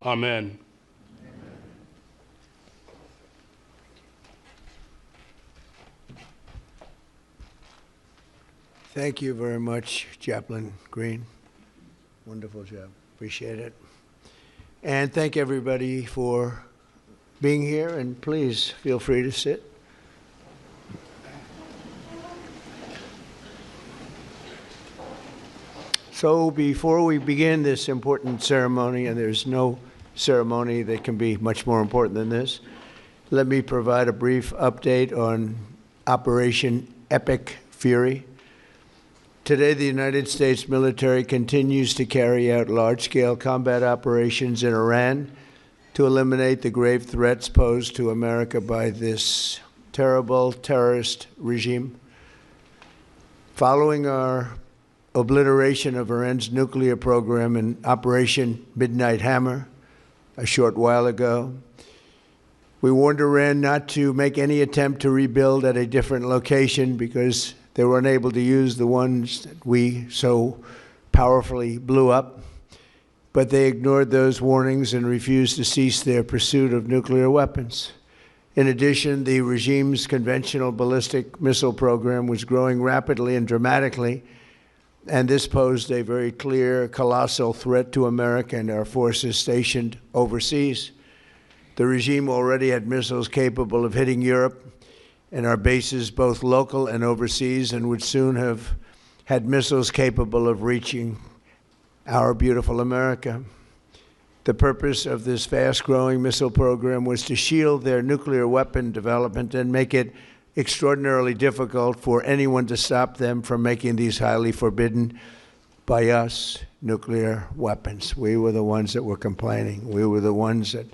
Amen. Thank you very much, Chaplain Green. Wonderful job. Appreciate it. And thank everybody for being here, and please feel free to sit. So before we begin this important ceremony, and there's no ceremony that can be much more important than this, let me provide a brief update on Operation Epic Fury. Today, the United States military continues to carry out large-scale combat operations in Iran to eliminate the grave threats posed to America by this terrible terrorist regime. Following our obliteration of Iran's nuclear program in Operation Midnight Hammer a short while ago, we warned Iran not to make any attempt to rebuild at a different location because they were unable to use the ones that we so powerfully blew up, but they ignored those warnings and refused to cease their pursuit of nuclear weapons. In addition, the regime's conventional ballistic missile program was growing rapidly and dramatically, and this posed a very clear, colossal threat to America and our forces stationed overseas. The regime already had missiles capable of hitting Europe and our bases, both local and overseas, and would soon have had missiles capable of reaching our beautiful America. The purpose of this fast-growing missile program was to shield their nuclear weapon development and make it extraordinarily difficult for anyone to stop them from making these highly forbidden by us nuclear weapons. We were the ones that were complaining. We were the ones that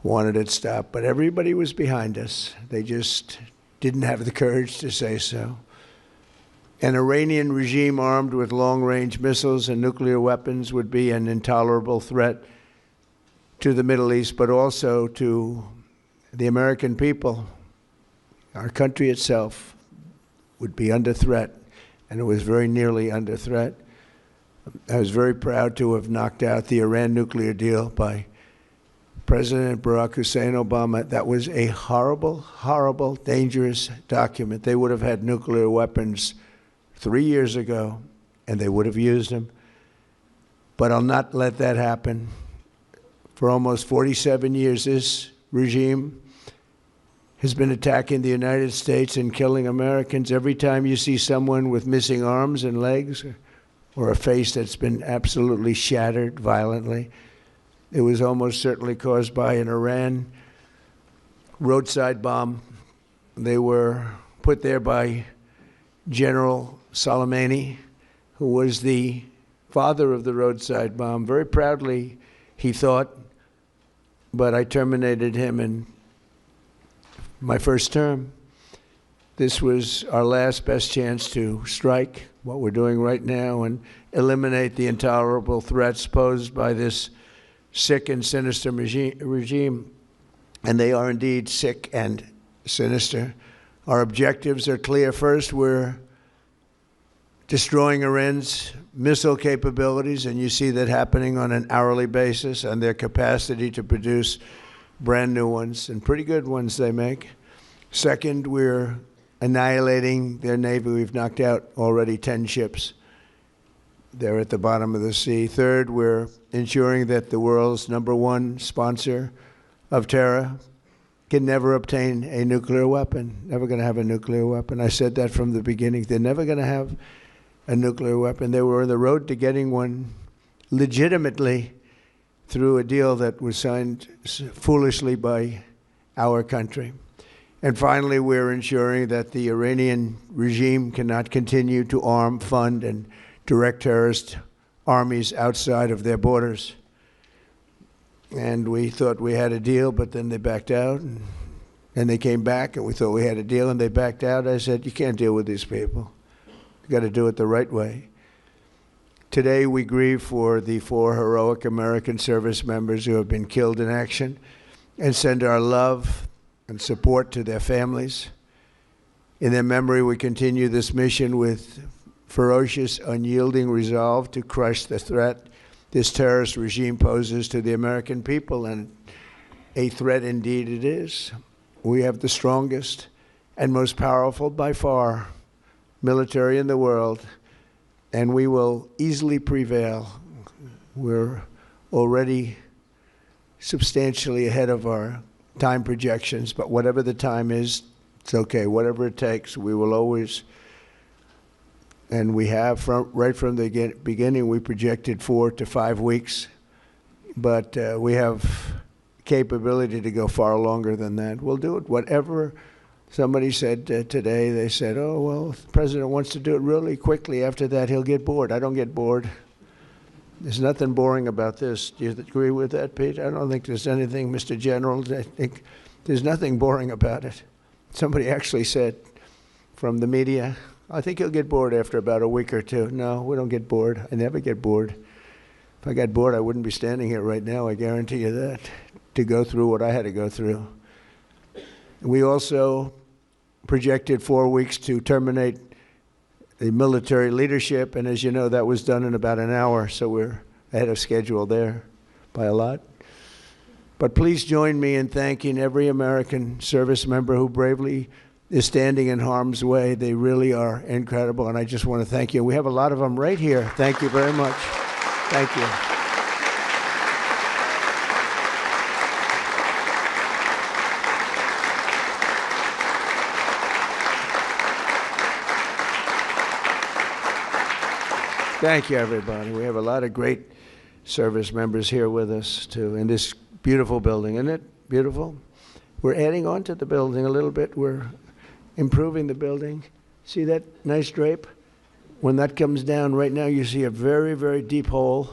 wanted it stopped, but everybody was behind us. They just didn't have the courage to say so. An Iranian regime armed with long-range missiles and nuclear weapons would be an intolerable threat to the Middle East, but also to the American people. Our country itself would be under threat, and it was very nearly under threat. I was very proud to have knocked out the Iran nuclear deal by President Barack Hussein Obama. That was a horrible, horrible, dangerous document. They would have had nuclear weapons 3 years ago, and they would have used them. But I'll not let that happen. For almost 47 years, this regime has been attacking the United States and killing Americans. Every time you see someone with missing arms and legs or a face that's been absolutely shattered violently, it was almost certainly caused by an Iran roadside bomb. They were put there by General Soleimani, who was the father of the roadside bomb. Very proudly, he thought, but I terminated him in my first term. This was our last best chance to strike what we're doing right now and eliminate the intolerable threats posed by this sick and sinister regime, and they are indeed sick and sinister. Our objectives are clear. First, we're destroying Iran's missile capabilities, and you see that happening on an hourly basis, and their capacity to produce brand new ones, and pretty good ones they make. Second, we're annihilating their Navy. We've knocked out already 10 ships. They're at the bottom of the sea. Third, we're ensuring that the world's #1 sponsor of terror can never obtain a nuclear weapon, never going to have a nuclear weapon. I said that from the beginning. They're never going to have a nuclear weapon. They were on the road to getting one legitimately through a deal that was signed foolishly by our country. And finally, we're ensuring that the Iranian regime cannot continue to arm, fund, and direct terrorist armies outside of their borders. And we thought we had a deal, but then they backed out, and then they came back, and we thought we had a deal, and they backed out. I said, you can't deal with these people. You got to do it the right way. Today, we grieve for the 4 heroic American service members who have been killed in action and send our love and support to their families. In their memory, we continue this mission with ferocious, unyielding resolve to crush the threat this terrorist regime poses to the American people, and a threat indeed it is. We have the strongest and most powerful by far military in the world, and we will easily prevail. We're already substantially ahead of our time projections, but whatever the time is, it's okay. Whatever it takes, we will always, and we have right from the beginning, we projected 4 to 5 weeks, but we have capability to go far longer than that. We'll do it. Whatever somebody said today, they said, oh, well, if the president wants to do it really quickly, after that he'll get bored. I don't get bored. There's nothing boring about this. Do you agree with that, Pete? I don't think there's anything, Mr. General. I think there's nothing boring about it. Somebody actually said from the media, I think he'll get bored after about a week or two. No, we don't get bored. I never get bored. If I got bored, I wouldn't be standing here right now, I guarantee you that, to go through what I had to go through. We also projected 4 weeks to terminate the military leadership, and as you know, that was done in about an hour, so we're ahead of schedule there by a lot. But please join me in thanking every American service member who bravely is standing in harm's way. They really are incredible, and I just want to thank you. We have a lot of them right here. Thank you very much. Thank you. Thank you, everybody. We have a lot of great service members here with us, too, in this beautiful building. Isn't it beautiful? We're adding on to the building a little bit. We're improving the building. See that nice drape? When that comes down, right now you see a very, very deep hole.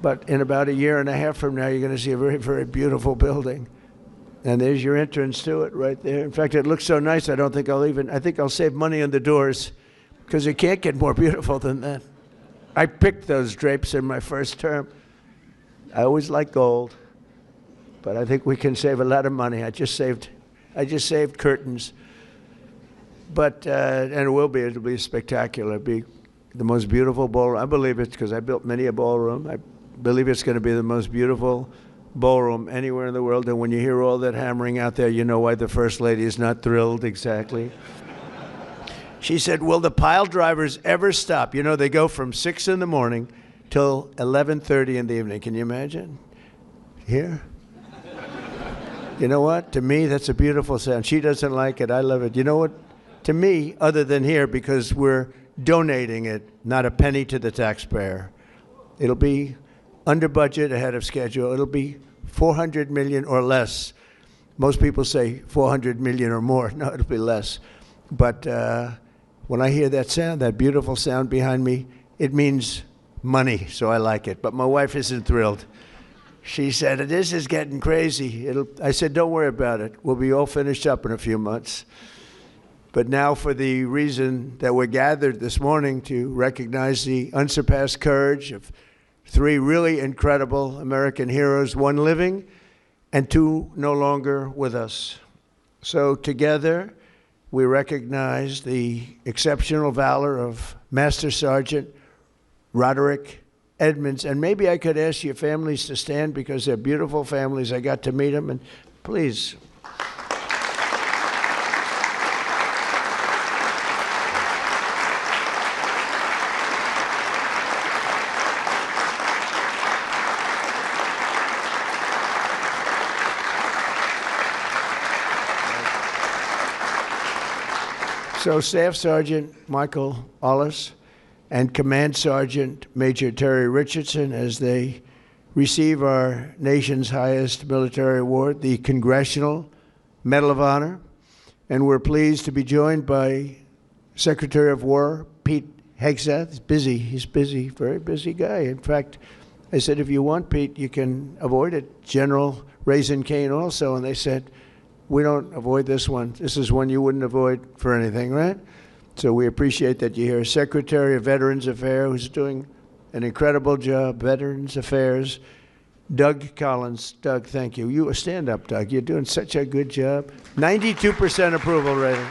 But in about a year and a half from now, you're going to see a very, very beautiful building. And there's your entrance to it right there. In fact, it looks so nice, I think I'll save money on the doors, because it can't get more beautiful than that. I picked those drapes in my first term. I always like gold, but I think we can save a lot of money. I just saved curtains. But, and it'll be spectacular. It'll be the most beautiful ballroom. I believe it because I built many a ballroom. I believe it's going to be the most beautiful ballroom anywhere in the world. And when you hear all that hammering out there, you know why the First Lady is not thrilled exactly. She said, will the pile drivers ever stop? You know, they go from 6 in the morning till 11:30 in the evening. Can you imagine? Here? You know what? To me, that's a beautiful sound. She doesn't like it. I love it. You know what? To me, other than here, because we're donating it, not a penny to the taxpayer. It'll be under budget, ahead of schedule. It'll be $400 million or less. Most people say $400 million or more. No, it'll be less. But when I hear that sound, that beautiful sound behind me, it means money, so I like it. But my wife isn't thrilled. She said, this is getting crazy. I said, don't worry about it. We'll be all finished up in a few months. But now for the reason that we're gathered this morning to recognize the unsurpassed courage of 3 really incredible American heroes, 1 living and 2 no longer with us. So together, we recognize the exceptional valor of Master Sergeant Roderick Edmonds. And maybe I could ask your families to stand, because they're beautiful families. I got to meet them. And please. So Staff Sergeant Michael Ollis and Command Sergeant Major Terry Richardson, as they receive our nation's highest military award, the Congressional Medal of Honor. And we're pleased to be joined by Secretary of War Pete Hegseth. He's busy, very busy guy. In fact, I said, if you want, Pete, you can avoid it. General Raisin Kane also, and they said, we don't avoid this one. This is one you wouldn't avoid for anything, right? So we appreciate that you're here. Secretary of Veterans Affairs, who's doing an incredible job, Veterans Affairs, Doug Collins. Doug, thank you. You stand up, Doug. You're doing such a good job. 92% approval rating.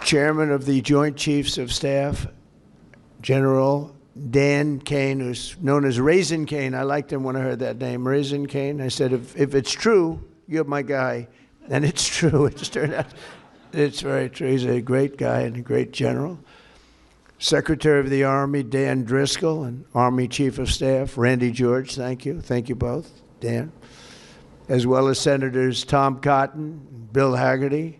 Chairman of the Joint Chiefs of Staff, General Dan Kane, who's known as Raisin Kane. I liked him when I heard that name, Raisin Kane. I said, if it's true, you're my guy. And it's true. It's turned out it's very true. He's a great guy and a great general. Secretary of the Army, Dan Driscoll, and Army Chief of Staff, Randy George. Thank you. Thank you both, Dan. As well as Senators Tom Cotton, Bill Hagerty.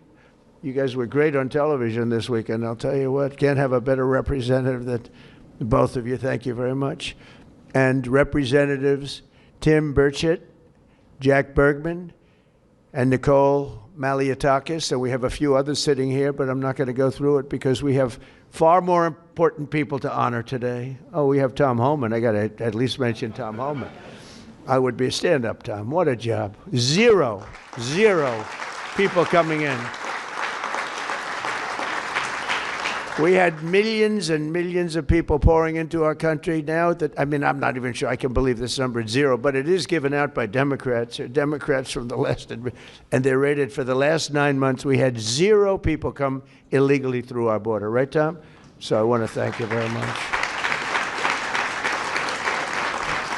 You guys were great on television this weekend. I'll tell you what, can't have a better representative than both of you. Thank you very much. And Representatives Tim Burchett, Jack Bergman, and Nicole Malliotakis. So we have a few others sitting here, but I'm not going to go through it because we have far more important people to honor today. Oh, we have Tom Homan. I got to at least mention Tom Homan. I would be a stand-up, Tom. What a job. Zero people coming in. We had millions and millions of people pouring into our country now. I'm not even sure I can believe this number is zero, but it is given out by Democrats. Democrats from the left, and they're rated for the last 9 months. We had 0 people come illegally through our border. Right, Tom? So I want to thank you very much.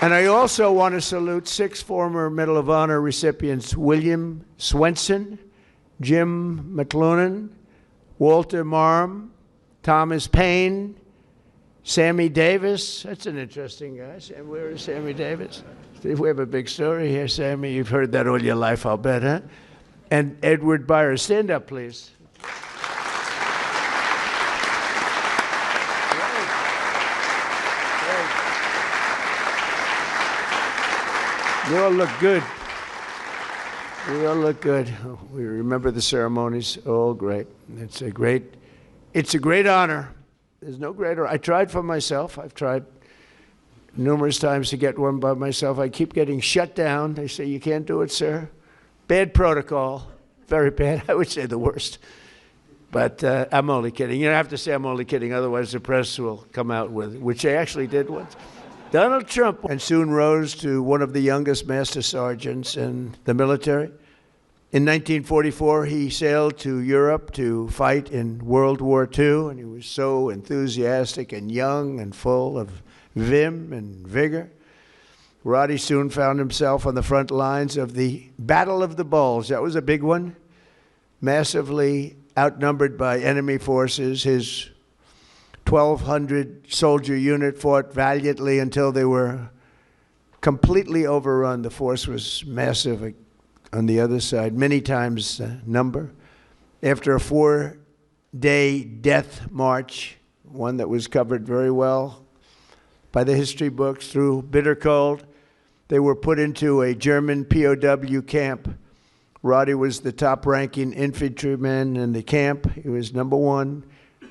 And I also want to salute 6 former Medal of Honor recipients: William Swenson, Jim McLuhan, Walter Marm, Thomas Paine, Sammy Davis. That's an interesting guy. Where is Sammy Davis? We have a big story here, Sammy. You've heard that all your life, I'll bet, huh? And Edward Byers. Stand up, please. You all look good. We all look good. We remember the ceremonies. All great. It's a great honor. There's no greater. I tried for myself. I've tried numerous times to get one by myself. I keep getting shut down. They say, you can't do it, sir. Bad protocol. Very bad. I would say the worst. But I'm only kidding. You don't have to say I'm only kidding. Otherwise, the press will come out with it, which they actually did once. Donald Trump, and soon rose to one of the youngest master sergeants in the military. In 1944, he sailed to Europe to fight in World War II, and he was so enthusiastic and young and full of vim and vigor. Roddy soon found himself on the front lines of the Battle of the Bulge. That was a big one, massively outnumbered by enemy forces. His 1,200 soldier unit fought valiantly until they were completely overrun. The force was massive on the other side, many times the number. After a 4-day death march, one that was covered very well by the history books, through bitter cold, they were put into a German POW camp. Roddy was the top-ranking infantryman in the camp. He was number 1,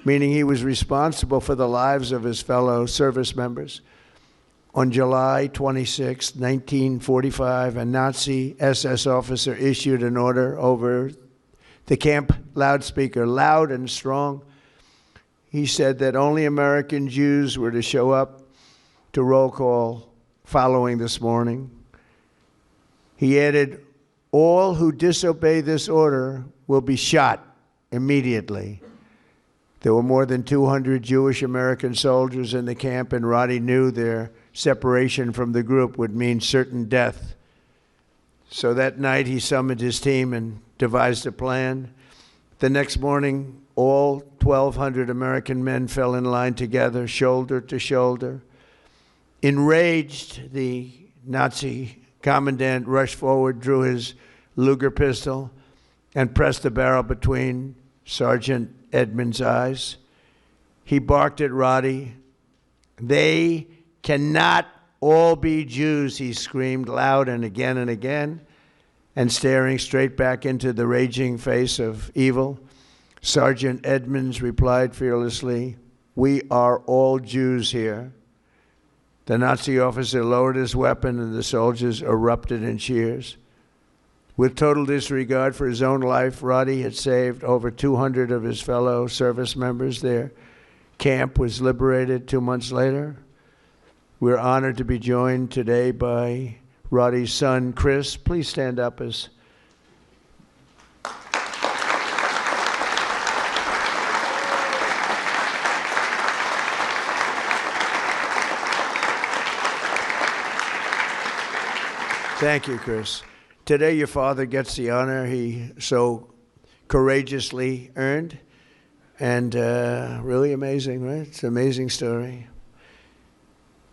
meaning he was responsible for the lives of his fellow service members. On July 26, 1945, a Nazi SS officer issued an order over the camp loudspeaker, loud and strong. He said that only American Jews were to show up to roll call following this morning. He added, all who disobey this order will be shot immediately. There were more than 200 Jewish American soldiers in the camp, and Roddy knew their separation from the group would mean certain death. So that night he summoned his team and devised a plan. The next morning, all 1,200 American men fell in line together, shoulder to shoulder. Enraged, the Nazi commandant rushed forward, drew his Luger pistol, and pressed the barrel between Sergeant Edmonds' eyes. He barked at Roddy. They cannot all be Jews, he screamed loud and again, and staring straight back into the raging face of evil. Sergeant Edmonds replied fearlessly, we are all Jews here. The Nazi officer lowered his weapon and the soldiers erupted in cheers. With total disregard for his own life, Roddy had saved over 200 of his fellow service members. Their camp was liberated 2 months later. We're honored to be joined today by Roddy's son, Chris. Please stand up as Thank you, Chris. Today, your father gets the honor he so courageously earned. And really amazing, right? It's an amazing story.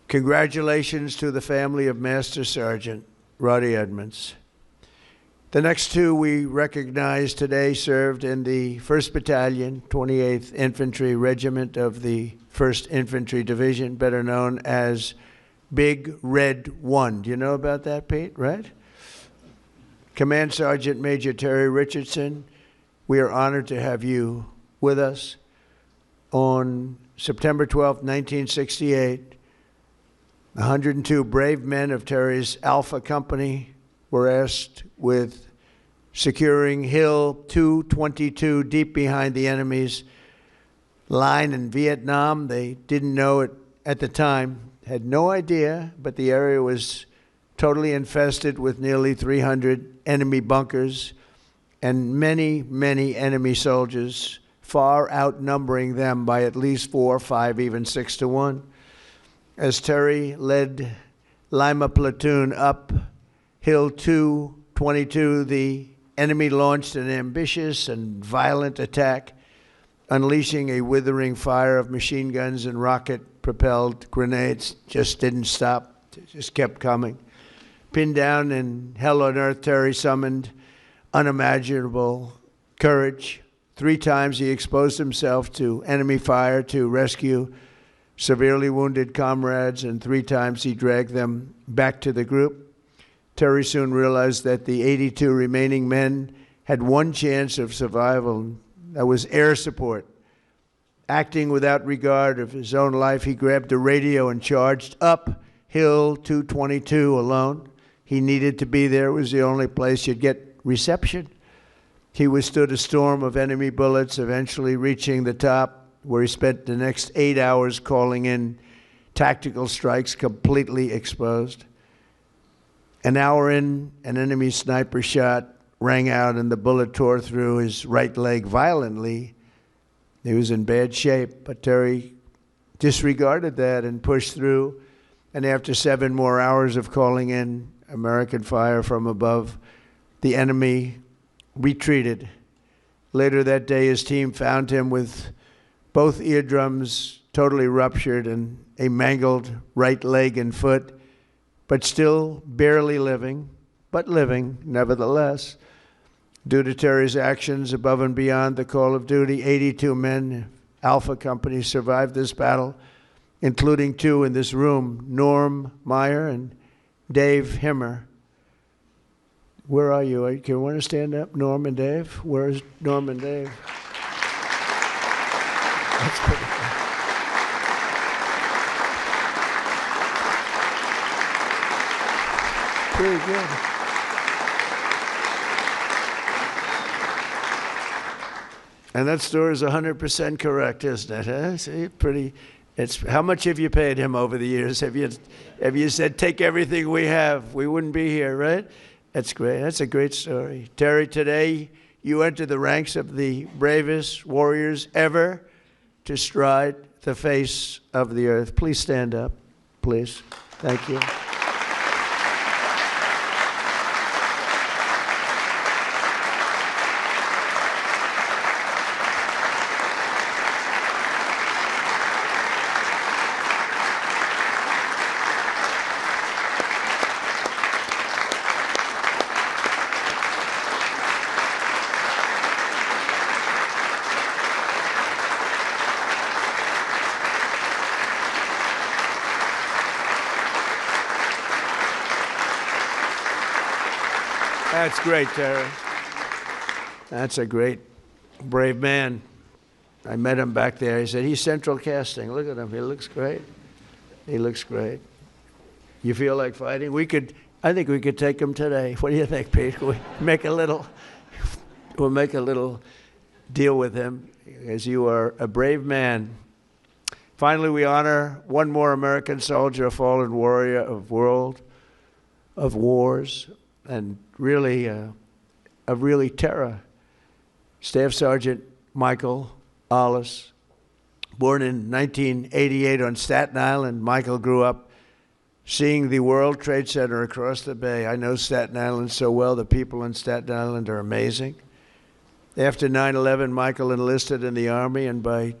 Congratulations to the family of Master Sergeant Roddy Edmonds. The next two we recognize today served in the 1st Battalion, 28th Infantry Regiment of the 1st Infantry Division, better known as Big Red 1. Do you know about that, Pete, right? Command Sergeant Major Terry Richardson, we are honored to have you with us. On September 12, 1968, 102 brave men of Terry's Alpha Company were asked with securing Hill 222 deep behind the enemy's line in Vietnam. They didn't know it at the time, had no idea, but the area was totally infested with nearly 300 enemy bunkers and many, many enemy soldiers, far outnumbering them by at least 4, 5, even 6 to 1. As Terry led Lima Platoon up Hill 222, the enemy launched an ambitious and violent attack, unleashing a withering fire of machine guns and rocket-propelled grenades. Just didn't stop, just kept coming. Pinned down in hell on earth, Terry summoned unimaginable courage. 3 times he exposed himself to enemy fire to rescue severely wounded comrades, and 3 times he dragged them back to the group. Terry soon realized that the 82 remaining men had one chance of survival, and that was air support. Acting without regard of his own life, he grabbed a radio and charged up Hill 222 alone. He needed to be there. It was the only place you'd get reception. He withstood a storm of enemy bullets, eventually reaching the top, where he spent the next 8 hours calling in tactical strikes, completely exposed. An hour in, an enemy sniper shot rang out and the bullet tore through his right leg violently. He was in bad shape, but Terry disregarded that and pushed through. And after 7 more hours of calling in American fire from above, the enemy retreated. Later that day, his team found him with both eardrums totally ruptured and a mangled right leg and foot, but still barely living, but living nevertheless. Due to Terry's actions above and beyond the call of duty, 82 men, Alpha Company, survived this battle, including 2 in this room, Norm Meyer and Dave Himmer. Where are you? Can you want to stand up, Norm and Dave? Where's Norm and Dave? That's pretty good. Pretty good. And that story is 100% correct, isn't it? Huh? See, pretty. It's how much have you paid him over the years? Have you said take everything we have? We wouldn't be here, right? That's great. That's a great story, Terry. Today you enter the ranks of the bravest warriors ever to stride the face of the earth. Please stand up, please. Thank you. That's great, Terry. That's a great, brave man. I met him back there. He said, he's central casting. Look at him. He looks great. He looks great. You feel like fighting? I think we could take him today. What do you think, Pete? We'll make a little deal with him, as you are a brave man. Finally, we honor one more American soldier, a fallen warrior of wars, and really terror. Staff Sergeant Michael Ollis, born in 1988 on Staten Island. Michael grew up seeing the World Trade Center across the bay. I know Staten Island so well. The people in Staten Island are amazing. After 9/11, Michael enlisted in the Army, and by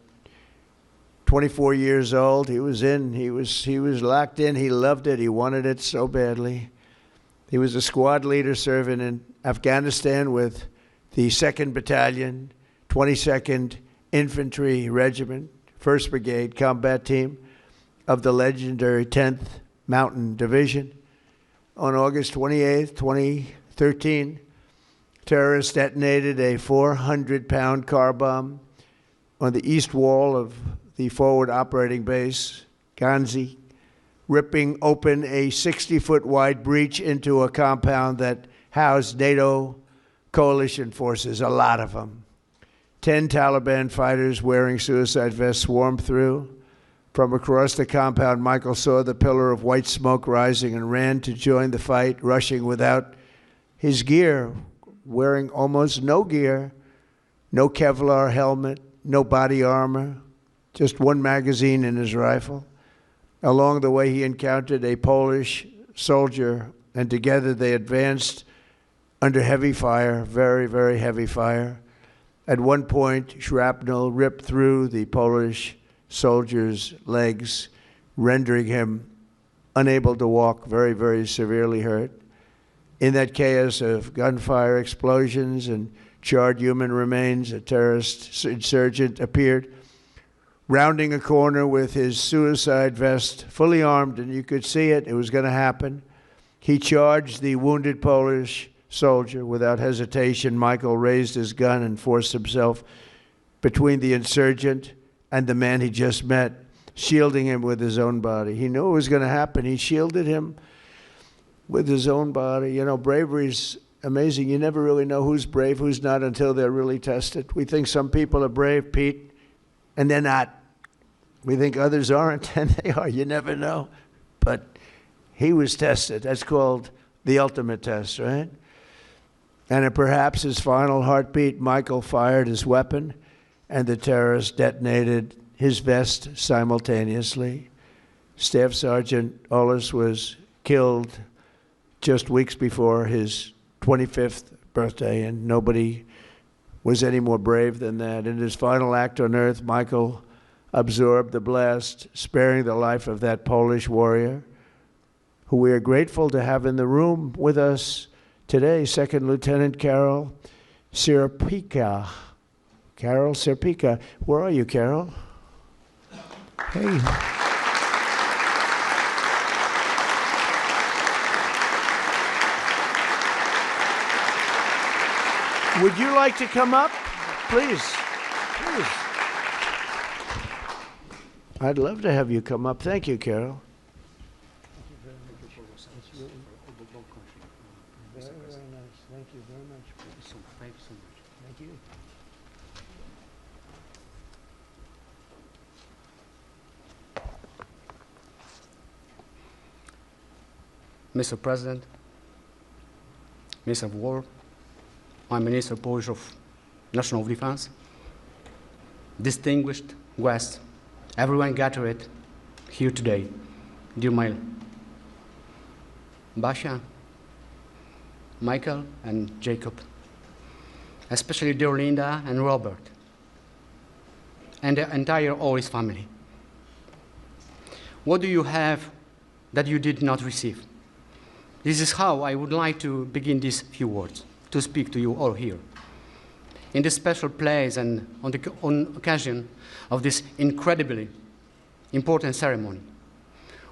24 years old, he was in. He was locked in. He loved it. He wanted it so badly. He was a squad leader serving in Afghanistan with the 2nd Battalion, 22nd Infantry Regiment, 1st Brigade Combat Team of the legendary 10th Mountain Division. On August 28, 2013, terrorists detonated a 400-pound car bomb on the east wall of the forward operating base, Ganzi, ripping open a 60-foot wide breach into a compound that housed NATO coalition forces, a lot of them. 10 Taliban fighters wearing suicide vests swarmed through. From across the compound, Michael saw the pillar of white smoke rising and ran to join the fight, rushing without his gear, wearing almost no gear, no Kevlar helmet, no body armor, just one magazine in his rifle. Along the way, he encountered a Polish soldier, and together they advanced under heavy fire, very, very heavy fire. At one point, shrapnel ripped through the Polish soldier's legs, rendering him unable to walk, very, very severely hurt. In that chaos of gunfire, explosions, and charred human remains, a terrorist insurgent appeared, rounding a corner with his suicide vest, fully armed, and you could see it. It was going to happen. He charged the wounded Polish soldier without hesitation. Michael raised his gun and forced himself between the insurgent and the man he just met, shielding him with his own body. He knew it was going to happen. He shielded him with his own body. You know, bravery's amazing. You never really know who's brave, who's not, until they're really tested. We think some people are brave, Pete, and they're not. We think others aren't, and they are. You never know. But he was tested. That's called the ultimate test, right? And at perhaps his final heartbeat, Michael fired his weapon, and the terrorist detonated his vest simultaneously. Staff Sergeant Ollis was killed just weeks before his 25th birthday, and nobody was any more brave than that. In his final act on earth, Michael absorbed the blast, sparing the life of that Polish warrior, who we are grateful to have in the room with us today, 2nd Lieutenant Carol Sierpika. Carol Sierpika. Where are you, Carol? Hey. Would you like to come up? Please. Please. I'd love to have you come up. Thank you, Carol. Very, very nice. Thank you very much. Thank you so much. Thank you. Mr. President, Minister of War, I'm Minister Polish of National Defense, distinguished guests, everyone gathered here today, dear my Basia, Michael, and Jacob, especially dear Linda and Robert, and the entire Ollis family. What do you have that you did not receive? This is how I would like to begin these few words, to speak to you all here. In this special place and on occasion of this incredibly important ceremony,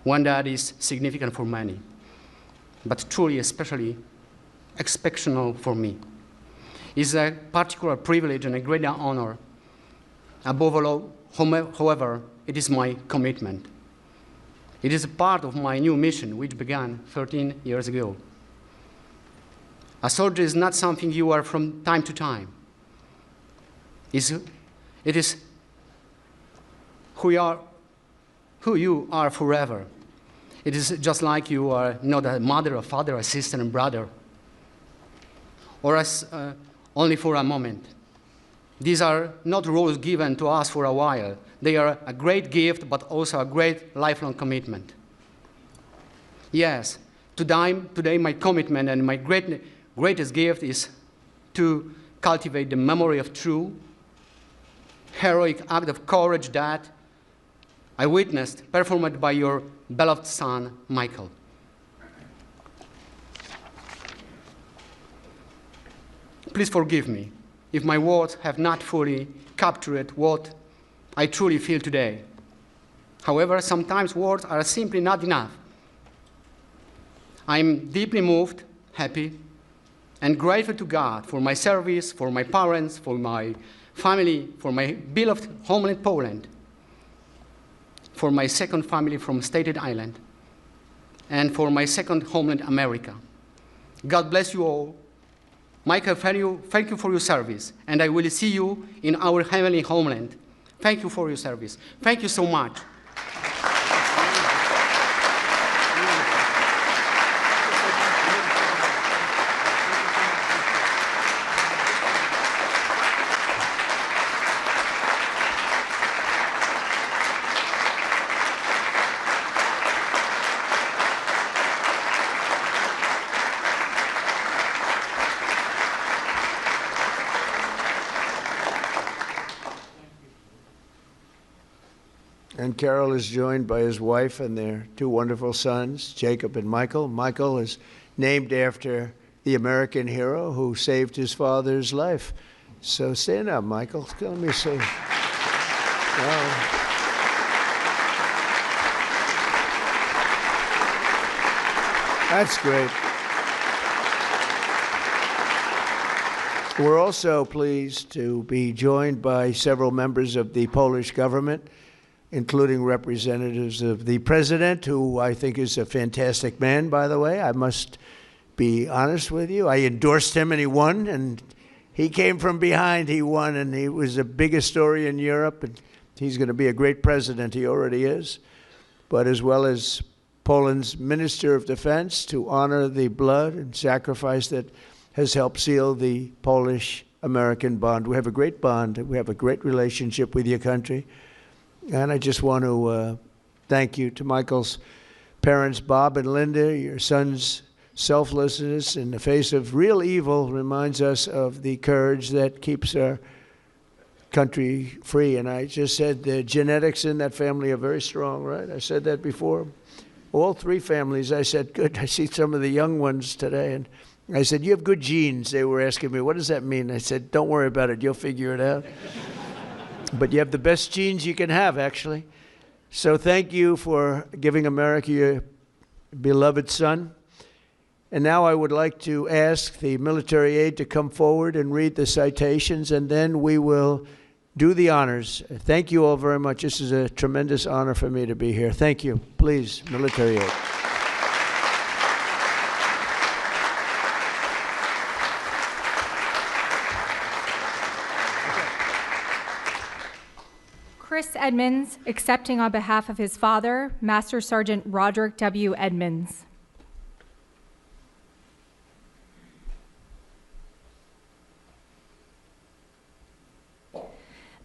one that is significant for many, but truly especially exceptional for me, is a particular privilege and a great honor. Above all, however, it is my commitment. It is a part of my new mission, which began 13 years ago. A soldier is not something you are from time to time. It is who you are forever. It is just like you are not a mother, a father, a sister, and brother, or as only for a moment. These are not roles given to us for a while. They are a great gift, but also a great lifelong commitment. Yes, today my commitment and my greatest gift is to cultivate the memory of true, heroic act of courage that I witnessed performed by your beloved son, Michael. Please forgive me if my words have not fully captured what I truly feel today. However, sometimes words are simply not enough. I'm deeply moved, happy, and grateful to God for my service, for my parents, for my family, for my beloved homeland, Poland, for my second family from Staten Island, and for my second homeland, America. God bless you all. Michael, thank you for your service, and I will see you in our heavenly homeland. Thank you for your service. Thank you so much. And Carol is joined by his wife and their two wonderful sons, Jacob and Michael. Michael is named after the American hero who saved his father's life. So stand up, Michael. Let me see. That's great. We're also pleased to be joined by several members of the Polish government, including representatives of the president, who I think is a fantastic man, by the way. I must be honest with you. I endorsed him and he won, and he came from behind. He won, and he was the biggest story in Europe, and he's going to be a great president. He already is. But as well as Poland's Minister of Defense, to honor the blood and sacrifice that has helped seal the Polish-American bond. We have a great bond. We have a great relationship with your country. And I just want to thank you to Michael's parents, Bob and Linda. Your son's selflessness in the face of real evil reminds us of the courage that keeps our country free. And I just said the genetics in that family are very strong, right? I said that before. All three families, I said, good. I see some of the young ones today. And I said, you have good genes. They were asking me, what does that mean? I said, don't worry about it. You'll figure it out. But you have the best genes you can have, actually. So thank you for giving America your beloved son. And now I would like to ask the military aide to come forward and read the citations, and then we will do the honors. Thank you all very much. This is a tremendous honor for me to be here. Thank you. Please, military aide. Chris Edmonds, accepting on behalf of his father, Master Sergeant Roderick W. Edmonds.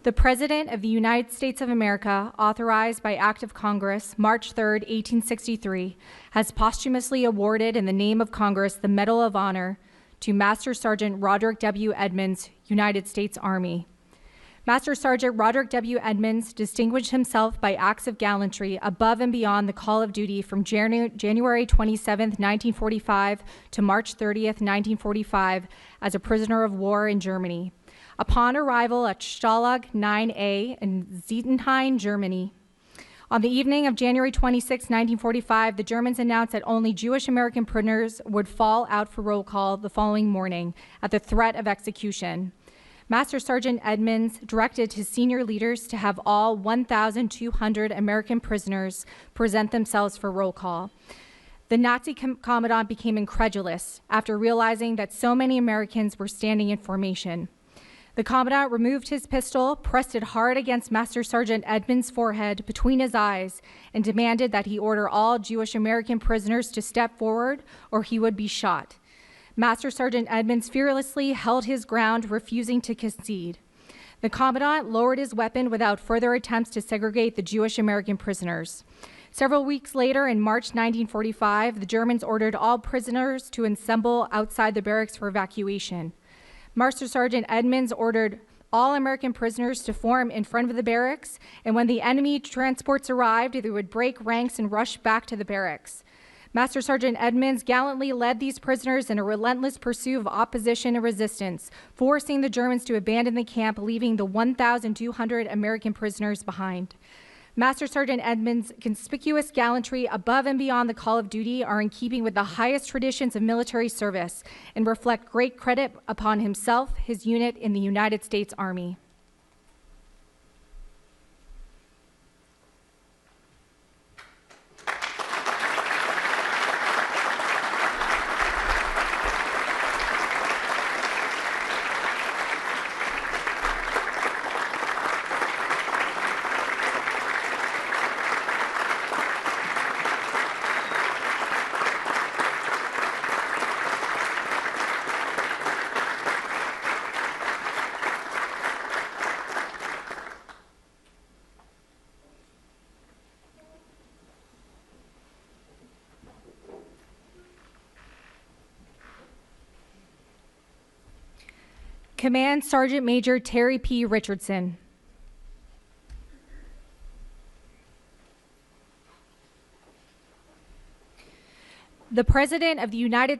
The President of the United States of America, authorized by Act of Congress, March 3, 1863, has posthumously awarded in the name of Congress the Medal of Honor to Master Sergeant Roderick W. Edmonds, United States Army. Master Sergeant Roderick W. Edmonds distinguished himself by acts of gallantry above and beyond the call of duty from January 27, 1945 to March 30, 1945 as a prisoner of war in Germany. Upon arrival at Stalag 9A in Zietenhain, Germany, on the evening of January 26, 1945, the Germans announced that only Jewish American prisoners would fall out for roll call the following morning at the threat of execution. Master Sergeant Edmonds directed his senior leaders to have all 1,200 American prisoners present themselves for roll call. The Nazi commandant became incredulous after realizing that so many Americans were standing in formation. The commandant removed his pistol, pressed it hard against Master Sergeant Edmonds' forehead between his eyes, and demanded that he order all Jewish American prisoners to step forward or he would be shot. Master Sergeant Edmonds fearlessly held his ground, refusing to concede. The Commandant lowered his weapon without further attempts to segregate the Jewish American prisoners. Several weeks later, in March 1945, the Germans ordered all prisoners to assemble outside the barracks for evacuation. Master Sergeant Edmonds ordered all American prisoners to form in front of the barracks, and when the enemy transports arrived, they would break ranks and rush back to the barracks. Master Sergeant Edmonds gallantly led these prisoners in a relentless pursuit of opposition and resistance, forcing the Germans to abandon the camp, leaving the 1,200 American prisoners behind. Master Sergeant Edmonds' conspicuous gallantry above and beyond the call of duty are in keeping with the highest traditions of military service and reflect great credit upon himself, his unit, in the United States Army. Command Sergeant Major Terry P. Richardson. The President of the United